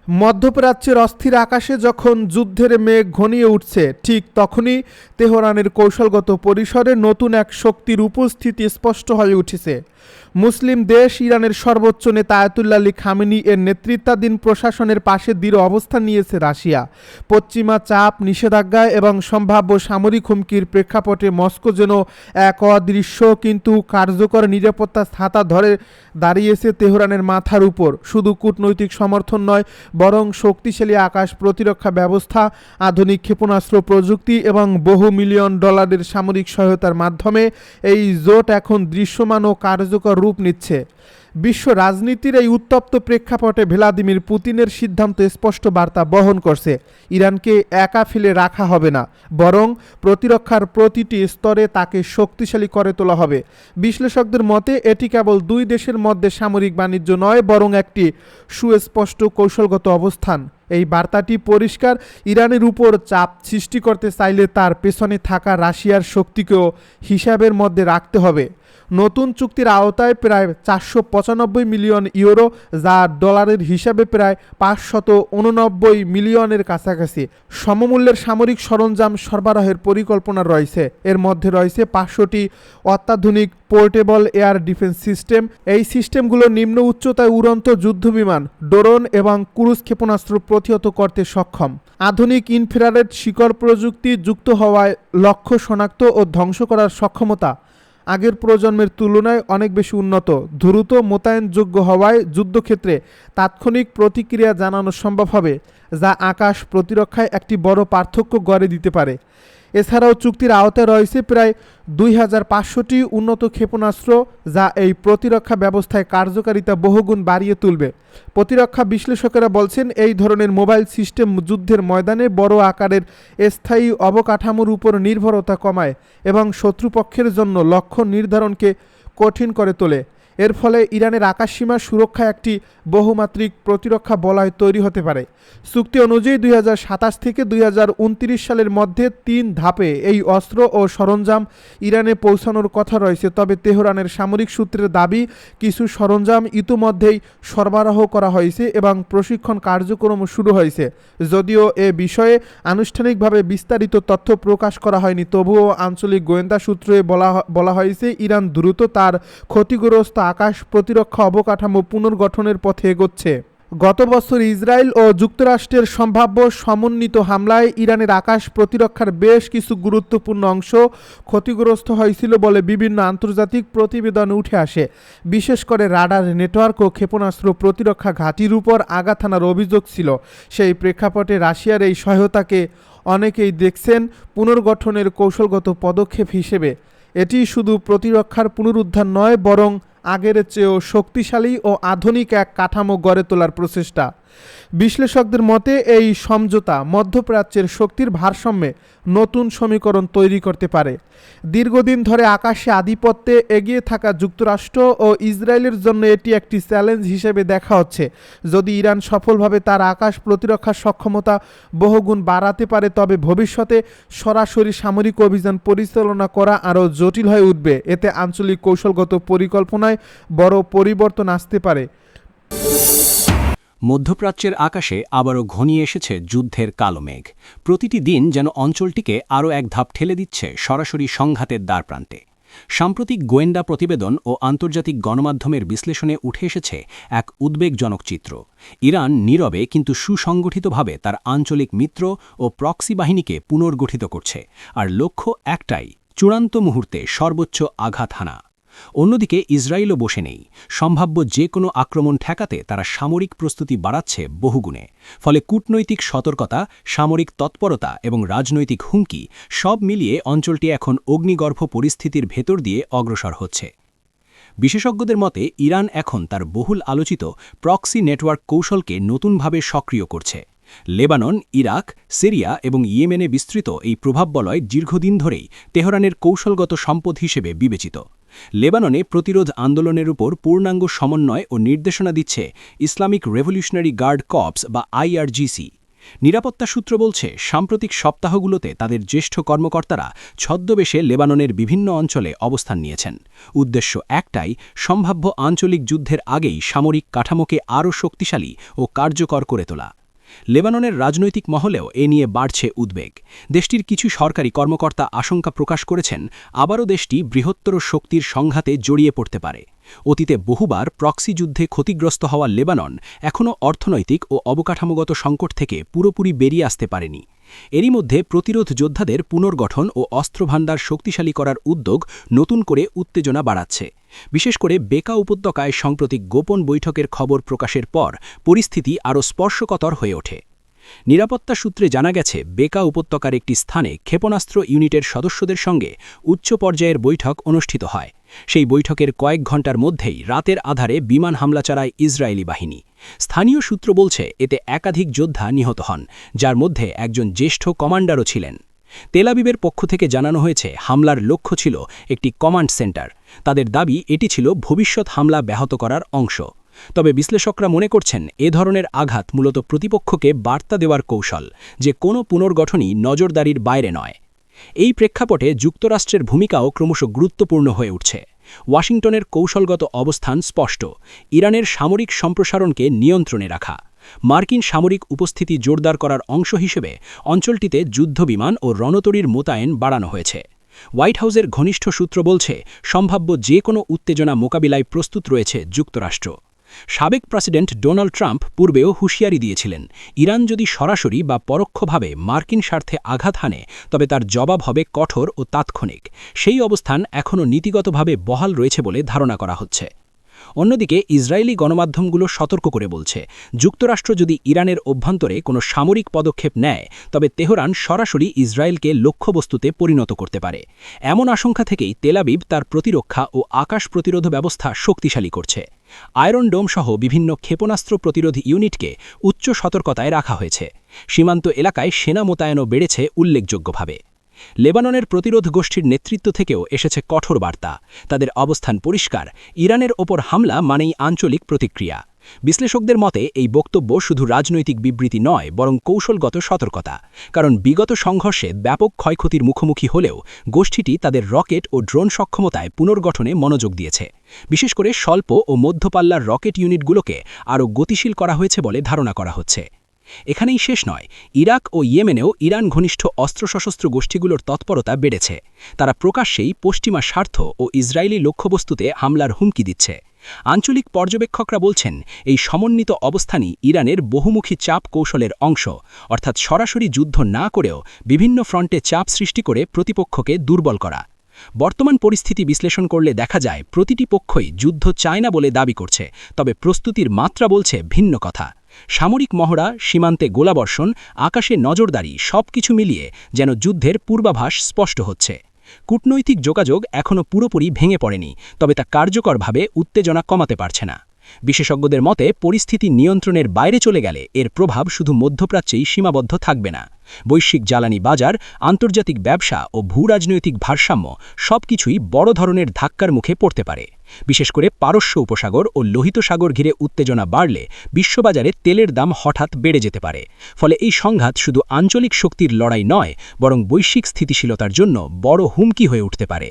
মধ্যপ্রাচ্যের অস্থির আকাশে যখন যুদ্ধের মেঘ ঘনিয়ে উঠছে, ঠিক তখনই তেহরানের কৌশলগত পরিসরে নতুন এক শক্তির উপস্থিতি স্পষ্ট হয়ে উঠেছে। মুসলিম দেশ ইরানের সর্বোচ্চ নেতা আয়াতুল্লাহ আলী খামেনি এর নেতৃত্বাধীন প্রশাসনের পাশে দৃঢ় অবস্থান নিয়েছে রাশিয়া। পশ্চিমা চাপ, নিষেধাজ্ঞা এবং সম্ভাব্য সামরিক হুমকির প্রেক্ষাপটে মস্কো যেন এক অদৃশ্য কিন্তু কার্যকর নিরাপত্তা ছাতা ধরে দাঁড়িয়েছে তেহরানের মাথার উপর। শুধু কূটনৈতিক সমর্থন নয়, বরং শক্তিশালী আকাশ প্রতিরক্ষা ব্যবস্থা, আধুনিক ক্ষেপণাস্ত্র প্রযুক্তি এবং বহু মিলিয়ন ডলারের সামরিক সহায়তার মাধ্যমে এই জোট এখন দৃশ্যমান ও কার্যকর রূপ নিচ্ছে। বিশ্ব রাজনীতির এই উত্তপ্ত প্রেক্ষাপটে ভ্লাদিমির পুতিনের সিদ্ধান্ত স্পষ্ট বার্তা বহন করছে। ইরানকে একা ফেলে রাখা হবে না, বরং প্রতিরক্ষার প্রতিটি স্তরে তাকে শক্তিশালী করে তোলা হবে। বিশ্লেষকদের মতে এটি কেবল দুই দেশের মধ্যে সামরিক বাণিজ্য নয়, বরং একটি সুস্পষ্ট কৌশলগত অবস্থান। এই বার্তাটি পরিষ্কার, ইরানের উপর চাপ সৃষ্টি করতে চাইলে তার পেছনে থাকা রাশিয়ার শক্তিকেও হিসাবের মধ্যে রাখতে হবে। নতুন চুক্তির আওতায় প্রায় 495 মিলিয়ন ইউরো, যা ডলারের হিসাবে প্রায় 589 মিলিয়নের কাছাকাছি সমমূল্যের সামরিক সরঞ্জাম সরবরাহের পরিকল্পনা রয়েছে। এর মধ্যে রয়েছে 500টি অত্যাধুনিক পোর্টেবল এয়ার ডিফেন্স সিস্টেম। এই সিস্টেমগুলো নিম্ন উচ্চতায় উড়ন্ত যুদ্ধবিমান, ড্রোন এবং ক্রুজ ক্ষেপণাস্ত্র প্রতিহত করতে সক্ষম। আধুনিক ইনফ্রারেড শিকড় প্রযুক্তি যুক্ত হওয়ায় লক্ষ্য শনাক্ত ও ধ্বংস করার সক্ষমতা আগের প্রজন্মের তুলনায় অনেক বেশি উন্নত। দ্রুত মোতায়েনযোগ্য হওয়ায় যুদ্ধক্ষেত্রে তাৎক্ষণিক প্রতিক্রিয়া জানানো সম্ভব হবে, যা আকাশ প্রতিরক্ষায় একটি বড় পার্থক্য গড়ে দিতে পারে। এছাড়াও চুক্তির আওতায় রয়েছে প্রায় 2500টি উন্নত ক্ষেপণাস্ত্র, যা এই প্রতিরক্ষা ব্যবস্থায় কার্যকারিতা বহুগুণ বাড়িয়ে তুলবে। প্রতিরক্ষা বিশ্লেষকেরা বলছেন, এই ধরনের মোবাইল সিস্টেম যুদ্ধের ময়দানে বড় আকারের স্থায়ী অবকাঠামোর উপর নির্ভরতা কমায় এবং শত্রুপক্ষের জন্য লক্ষ্য নির্ধারণকে কঠিন করে তোলে। এর ফলে ইরানের আকাশসীমা সুরক্ষায় একটি বহুমাত্রিক প্রতিরক্ষা বলয় তৈরি হতে পারে। চুক্তি অনুযায়ী 2027 থেকে 2029 সালের মধ্যে 3 ধাপে এই অস্ত্র ও সরঞ্জাম ইরানে পৌঁছানোর কথা রয়েছে। তবে তেহরানের সামরিক সূত্রের দাবি, কিছু সরঞ্জাম ইতিমধ্যেই সরবরাহ করা হয়েছে এবং প্রশিক্ষণ কার্যক্রম শুরু হয়েছে। যদিও এ বিষয়ে আনুষ্ঠানিকভাবে বিস্তারিত তথ্য প্রকাশ করা হয়নি, তবুও আঞ্চলিক গোয়েন্দা সূত্রে বলা হয়েছে ইরান দ্রুত তার ক্ষতিগ্রস্ত আকাশ প্রতিরক্ষা অবকাঠামো পুনর্গঠনের পথে এগোচ্ছে। গত বছর ইসরায়েল ও যুক্তরাষ্ট্রের সম্ভাব্য সমন্বিত হামলায় ইরানের আকাশ প্রতিরক্ষার বেশ কিছু গুরুত্বপূর্ণ অংশ ক্ষতিগ্রস্ত হয়েছিল বলে বিভিন্ন আন্তর্জাতিক প্রতিবেদন উঠে আসে। বিশেষ করে রাডার নেটওয়ার্ক ও ক্ষেপণাস্ত্র প্রতিরক্ষা ঘাঁটির উপর আঘাত হানার অভিযোগ ছিল। সেই প্রেক্ষাপটে রাশিয়ার এই সহায়তাকে অনেকেই দেখছেন পুনর্গঠনের কৌশলগত পদক্ষেপ হিসেবে। এটি শুধু প্রতিরক্ষার পুনরুদ্ধার নয়, বরং আগের চেয়েও শক্তিশালী ও আধুনিক এক কাঠামো গড়ে তোলার প্রচেষ্টা। বিশ্লেষকদের মতে এই সমঝোতা মধ্যপ্রাচ্যের শক্তির ভারসাম্যে নতুন সমীকরণ তৈরি করতে পারে। দীর্ঘদিন ধরে আকাশে আধিপত্যে এগিয়ে থাকা যুক্তরাষ্ট্র ও ইসরায়েলের জন্য এটি একটি চ্যালেঞ্জ হিসেবে দেখা হচ্ছে। যদি ইরান সফলভাবে তার আকাশ প্রতিরক্ষার সক্ষমতা বহুগুণ বাড়াতে পারে, তবে ভবিষ্যতে সরাসরি সামরিক অভিযান পরিচালনা করা আরও জটিল হয়ে উঠবে। এতে আঞ্চলিক কৌশলগত পরিকল্পনায় বড় পরিবর্তন আসতে পারে। মধ্যপ্রাচ্যের আকাশে আবারও ঘনিয়ে এসেছে যুদ্ধের কালো মেঘ। প্রতিটি দিন যেন অঞ্চলটিকে আরও এক ধাপ ঠেলে দিচ্ছে সরাসরি সংঘাতের দ্বারপ্রান্তে। সাম্প্রতিক গোয়েন্দা প্রতিবেদন ও আন্তর্জাতিক গণমাধ্যমের বিশ্লেষণে উঠে এসেছে এক উদ্বেগজনক চিত্র। ইরান নীরবে কিন্তু সুসংগঠিতভাবে তার আঞ্চলিক মিত্র ও প্রক্সি বাহিনীকে পুনর্গঠিত করছে, আর লক্ষ্য একটাই, চূড়ান্ত মুহূর্তে সর্বোচ্চ আঘাত হানা। অন্যদিকে ইসরায়েলও বসে নেই। সম্ভাব্য যে কোনো আক্রমণ ঠেকাতে তারা সামরিক প্রস্তুতি বাড়াচ্ছে বহুগুণে। ফলে কূটনৈতিক সতর্কতা, সামরিক তৎপরতা এবং রাজনৈতিক হুমকি সব মিলিয়ে অঞ্চলটি এখন অগ্নিগর্ভ পরিস্থিতির ভেতর দিয়ে অগ্রসর হচ্ছে। বিশেষজ্ঞদের মতে ইরান এখন তার বহুল আলোচিত প্রক্সি নেটওয়ার্ক কৌশলকে নতুনভাবে সক্রিয় করছে। লেবানন, ইরাক, সিরিয়া এবং ইয়েমেনে বিস্তৃত এই প্রভাববলয় দীর্ঘদিন ধরেই তেহরানের কৌশলগত সম্পদ হিসেবে বিবেচিত। লেবাননে প্রতিরোধ আন্দোলনের উপর পূর্ণাঙ্গ সমন্বয় ও নির্দেশনা দিচ্ছে ইসলামিক রেভলিউশনারি গার্ড কর্পস বা IRGC। নিরাপত্তা সূত্র বলছে সাম্প্রতিক সপ্তাহগুলোতে তাদের জ্যেষ্ঠ কর্মকর্তারা ছদ্মবেশে লেবাননের বিভিন্ন অঞ্চলে অবস্থান নিয়েছেন। উদ্দেশ্য একটাই, সম্ভাব্য আঞ্চলিক যুদ্ধের আগেই সামরিক কাঠামোকে আরও শক্তিশালী ও কার্যকর করে তোলা। লেবাননের রাজনৈতিক মহলেও এ নিয়ে বাড়ছে উদ্বেগ। দেশটির কিছু সরকারি কর্মকর্তা আশঙ্কা প্রকাশ করেছেন আবারও দেশটি বৃহত্তর শক্তির সংঘাতে জড়িয়ে পড়তে পারে। অতীতে বহুবার প্রক্সি যুদ্ধে ক্ষতিগ্রস্ত হওয়া লেবানন এখনও অর্থনৈতিক ও অবকাঠামোগত সংকট থেকে পুরোপুরি বেরিয়ে আসতে পারেনি। এরই মধ্যে প্রতিরোধ যোদ্ধাদের পুনর্গঠন ও অস্ত্রভাণ্ডার শক্তিশালী করার উদ্যোগ নতুন করে উত্তেজনা বাড়াচ্ছে। বিশেষ করে বেকা উপত্যকায় সাম্প্রতিক গোপন বৈঠকের খবর প্রকাশের পর পরিস্থিতি আরও স্পর্শকাতর হয়ে ওঠে। নিরাপত্তা সূত্রে জানা গেছে বেকা উপত্যকার একটি স্থানে ক্ষেপণাস্ত্র ইউনিটের সদস্যদের সঙ্গে উচ্চ পর্যায়ের বৈঠক অনুষ্ঠিত হয়। সেই বৈঠকের কয়েক ঘণ্টার মধ্যেই রাতের আধারে বিমান হামলা চালায় ইসরায়েলি বাহিনী। স্থানীয় সূত্র বলছে এতে একাধিক যোদ্ধা নিহত হন, যার মধ্যে একজন জ্যেষ্ঠ কমান্ডারও ছিলেন। তেল আবিবের পক্ষ থেকে জানানো হয়েছে হামলার লক্ষ্য ছিল একটি কমান্ড সেন্টার। তাদের দাবি এটি ছিল ভবিষ্যৎ হামলা ব্যাহত করার অংশ। তবে বিশ্লেষকরা মনে করছেন এ ধরনের আঘাত মূলত প্রতিপক্ষকে বার্তা দেওয়ার কৌশল, যে কোনো পুনর্গঠনই নজরদারির বাইরে নয়। এই প্রেক্ষাপটে যুক্তরাষ্ট্রের ভূমিকাও ক্রমশ গুরুত্বপূর্ণ হয়ে উঠছে। ওয়াশিংটনের কৌশলগত অবস্থান স্পষ্ট: ইরানের সামরিক সম্প্রসারণকে নিয়ন্ত্রণে রাখা। মার্কিন সামরিক উপস্থিতি জোরদার করার অংশ হিসেবে অঞ্চলটিতে যুদ্ধবিমান ও রণতরীর মোতায়েন বাড়ানো হয়েছে। হোয়াইট হাউসের ঘনিষ্ঠ সূত্র বলছে সম্ভাব্য যে কোনো উত্তেজনা মোকাবিলায় প্রস্তুত রয়েছে যুক্তরাষ্ট্র। সাবেক প্রেসিডেন্ট ডোনাল্ড ট্রাম্প পূর্বেও হুঁশিয়ারি দিয়েছিলেন, ইরান যদি সরাসরি বা পরোক্ষভাবে মার্কিন স্বার্থে আঘাত হানে তবে তার জবাব হবে কঠোর ও তাৎক্ষণিক। সেই অবস্থান এখনও নীতিগতভাবে বহাল রয়েছে বলে ধারণা করা হচ্ছে। অন্যদিকে ইসরায়েলি গণমাধ্যমগুলো সতর্ক করে বলছে, যুক্তরাষ্ট্র যদি ইরানের অভ্যন্তরে কোনো সামরিক পদক্ষেপ নেয় তবে তেহরান সরাসরি ইসরায়েলকে লক্ষ্যবস্তুতে পরিণত করতে পারে। এমন আশঙ্কা থেকেই তেল আবিব তার প্রতিরক্ষা ও আকাশ প্রতিরোধ ব্যবস্থা শক্তিশালী করছে। আয়রন ডোম সহ বিভিন্ন ক্ষেপণাস্ত্র প্রতিরোধী ইউনিটকে উচ্চ সতর্কতায় রাখা হয়েছে। সীমান্ত এলাকায় সেনা মোতায়েনও বেড়েছে উল্লেখযোগ্যভাবে। লেবাননের প্রতিরোধ গোষ্ঠীর নেতৃত্ব থেকেও এসেছে কঠোর বার্তা। তাদের অবস্থান পরিষ্কার: ইরানের ওপর হামলা মানেই আঞ্চলিক প্রতিক্রিয়া। বিশ্লেষকদের মতে এই বক্তব্য শুধু রাজনৈতিক বিবৃতি নয়, বরং কৌশলগত সতর্কতা। কারণ বিগত সংঘর্ষে ব্যাপক ক্ষয়ক্ষতির মুখোমুখি হলেও গোষ্ঠীটি তাদের রকেট ও ড্রোন সক্ষমতায় পুনর্গঠনে মনোযোগ দিয়েছে। বিশেষ করে স্বল্প ও মধ্যপাল্লার রকেট ইউনিটগুলোকে আরও গতিশীল করা হয়েছে বলে ধারণা করা হচ্ছে। এখানেই শেষ নয়, ইরাক ও ইয়েমেনেও ইরান ঘনিষ্ঠ অস্ত্রসশস্ত্র গোষ্ঠীগুলোর তৎপরতা বেড়েছে। তারা প্রকাশ্যেই পশ্চিমা স্বার্থ ও ইসরায়েলি লক্ষ্যবস্তুতে হামলার হুমকি দিচ্ছে। আঞ্চলিক পর্যবেক্ষকরা বলছেন এই সমন্বিত অবস্থানই ইরানের বহুমুখী চাপ কৌশলের অংশ, অর্থাৎ সরাসরি যুদ্ধ না করেও বিভিন্ন ফ্রন্টে চাপ সৃষ্টি করে প্রতিপক্ষকে দুর্বল করা। বর্তমান পরিস্থিতি বিশ্লেষণ করলে দেখা যায় প্রতিটি পক্ষই যুদ্ধ চায় না বলে দাবি করছে, তবে প্রস্তুতির মাত্রা বলছে ভিন্ন কথা। সামরিক মহড়া, সীমান্তে গোলাবর্ষণ, আকাশে নজরদারি সবকিছু মিলিয়ে যেন যুদ্ধের পূর্বাভাস স্পষ্ট হচ্ছে। কূটনৈতিক যোগাযোগ এখনও পুরোপুরি ভেঙে পড়েনি, তবে তা কার্যকরভাবে উত্তেজনা কমাতে পারছে না। বিশেষজ্ঞদের মতে পরিস্থিতি নিয়ন্ত্রণের বাইরে চলে গেলে এর প্রভাব শুধু মধ্যপ্রাচ্যেই সীমাবদ্ধ থাকবে না। বৈশ্বিক জ্বালানি বাজার, আন্তর্জাতিক ব্যবসা ও ভূরাজনৈতিক ভারসাম্য সবকিছুই বড় ধরনের ধাক্কার মুখে পড়তে পারে। বিশেষ করে পারস্য উপসাগর ও লোহিত সাগর ঘিরে উত্তেজনা বাড়লে বিশ্ববাজারে তেলের দাম হঠাৎ বেড়ে যেতে পারে। ফলে এই সংঘাত শুধু আঞ্চলিক শক্তির লড়াই নয়, বরং বৈশ্বিক স্থিতিশীলতার জন্য বড় হুমকি হয়ে উঠতে পারে।